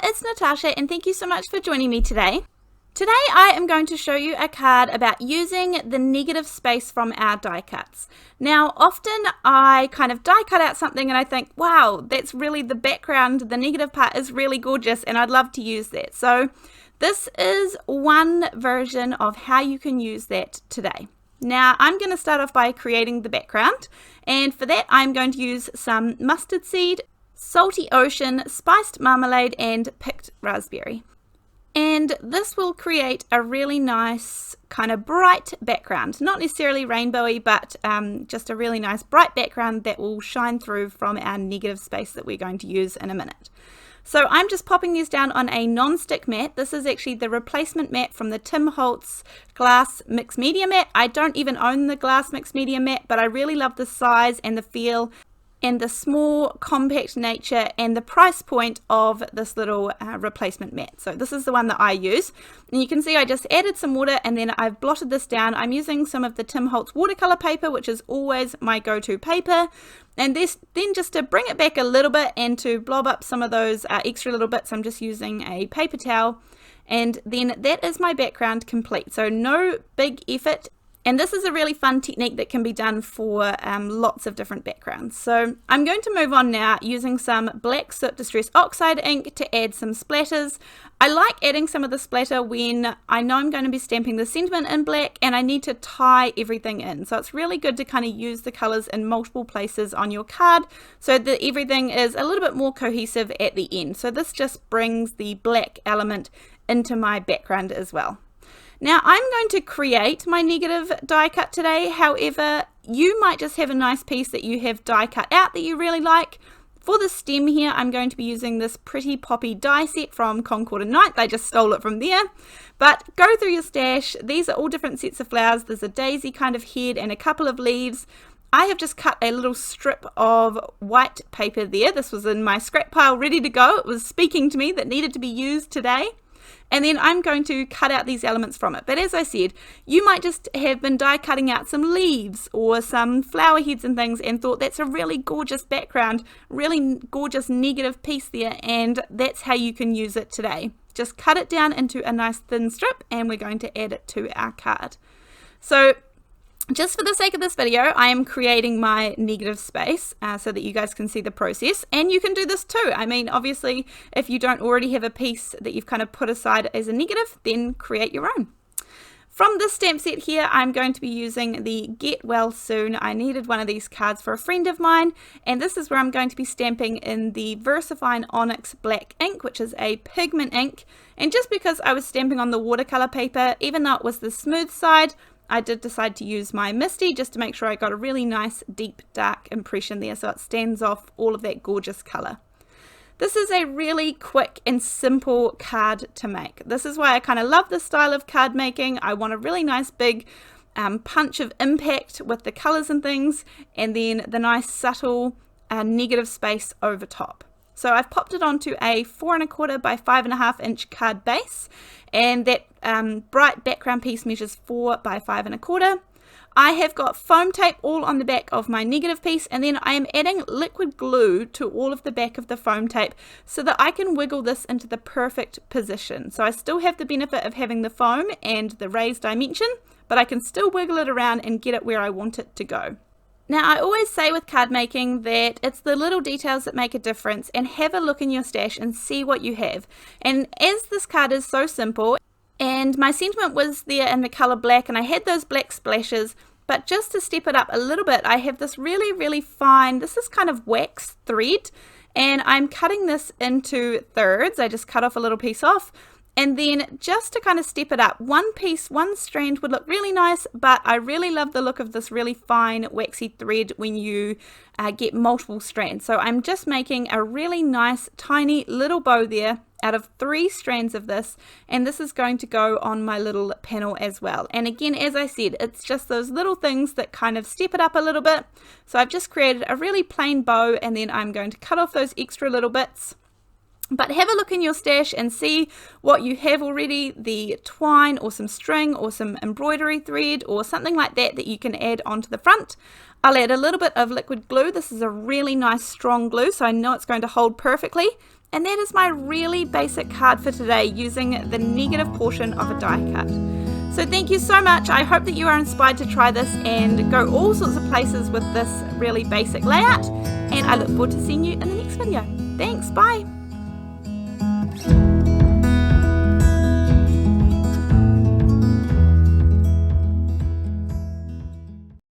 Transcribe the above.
there, it's Natasha and thank you so much for joining me today. Today I am going to show you a card about using the negative space from our die cuts. Now often I kind of die cut out something and I think, wow, that's really the background, the negative part is really gorgeous and I'd love to use that. So this is one version of how you can use that today. Now I'm going to start off by creating the background, and for that I'm going to use some mustard seed, salty ocean, spiced marmalade and picked raspberry. And this will create a really nice kind of bright background, not necessarily rainbowy, but just a really nice bright background that will shine through from our negative space that we're going to use in a minute. So I'm just popping these down on a non-stick mat. This is actually the replacement mat from the Holtz glass mixed media mat. I don't even own the glass mixed media mat, but I really love the size and the feel and the small compact nature and the price point of this little replacement mat. So this is the one that I use, and you can see I just added some water and then I've blotted this down. I'm using some of the Holtz watercolor paper, which is always my go-to paper, and this then just to bring it back a little bit and to blob up some of those extra little bits, I'm just using a paper towel, and then that is my background complete. So no big effort. And this is a really fun technique that can be done for lots of different backgrounds. So I'm going to move on now using some black soot distress oxide ink to add some splatters. I like adding some of the splatter when I know I'm going to be stamping the sentiment in black and I need to tie everything in. So it's really good to kind of use the colors in multiple places on your card so that everything is a little bit more cohesive at the end. So this just brings the black element into my background as well. Now I'm going to create my negative die cut today. However, you might just have a nice piece that you have die cut out that you really like. For the stem here, I'm going to be using this Pretty Poppy die set from Concord & Knight. I just stole it from there. But go through your stash. These are all different sets of flowers. There's a daisy kind of head and a couple of leaves. I have just cut a little strip of white paper there. This was in my scrap pile ready to go. It was speaking to me that needed to be used today. And then I'm going to cut out these elements from it. But as I said, you might just have been die cutting out some leaves or some flower heads and things and thought that's a really gorgeous background, really gorgeous negative piece there, and that's how you can use it today. Just cut it down into a nice thin strip and we're going to add it to our card. So just for the sake of this video, I am creating my negative space so that you guys can see the process, and you can do this too. I mean, obviously, if you don't already have a piece that you've kind of put aside as a negative, then create your own. From this stamp set here, I'm going to be using the Get Well Soon. I needed one of these cards for a friend of mine, and this is where I'm going to be stamping in the VersaFine Onyx Black ink, which is a pigment ink. And just because I was stamping on the watercolor paper, even though it was the smooth side, I did decide to use my Misty just to make sure I got a really nice deep dark impression there so it stands off all of that gorgeous color. This is a really quick and simple card to make. This is why I kind of love this style of card making. I want a really nice big punch of impact with the colors and things, and then the nice subtle negative space over top. So I've popped it onto a 4 1/4 by 5 1/2 inch card base, and that bright background piece measures 4 by 5 1/4. I have got foam tape all on the back of my negative piece, and then I am adding liquid glue to all of the back of the foam tape so that I can wiggle this into the perfect position. So I still have the benefit of having the foam and the raised dimension, but I can still wiggle it around and get it where I want it to go. Now, I always say with card making that it's the little details that make a difference, and have a look in your stash and see what you have. And as this card is so simple, and my sentiment was there in the color black and I had those black splashes, but just to step it up a little bit, I have this really, really fine, this is kind of wax thread, and I'm cutting this into thirds. I just cut off a little piece off. And then just to kind of step it up, one piece, one strand would look really nice, but I really love the look of this really fine waxy thread when you get multiple strands. So I'm just making a really nice tiny little bow there out of 3 strands of this, and this is going to go on my little panel as well. And again, as I said, it's just those little things that kind of step it up a little bit. So I've just created a really plain bow, and then I'm going to cut off those extra little bits. But have a look in your stash and see what you have already, the twine or some string or some embroidery thread or something like that that you can add onto the front. I'll add a little bit of liquid glue. This is a really nice strong glue, so I know it's going to hold perfectly. And that is my really basic card for today using the negative portion of a die cut. So thank you so much. I hope that you are inspired to try this and go all sorts of places with this really basic layout. And I look forward to seeing you in the next video. Thanks, bye.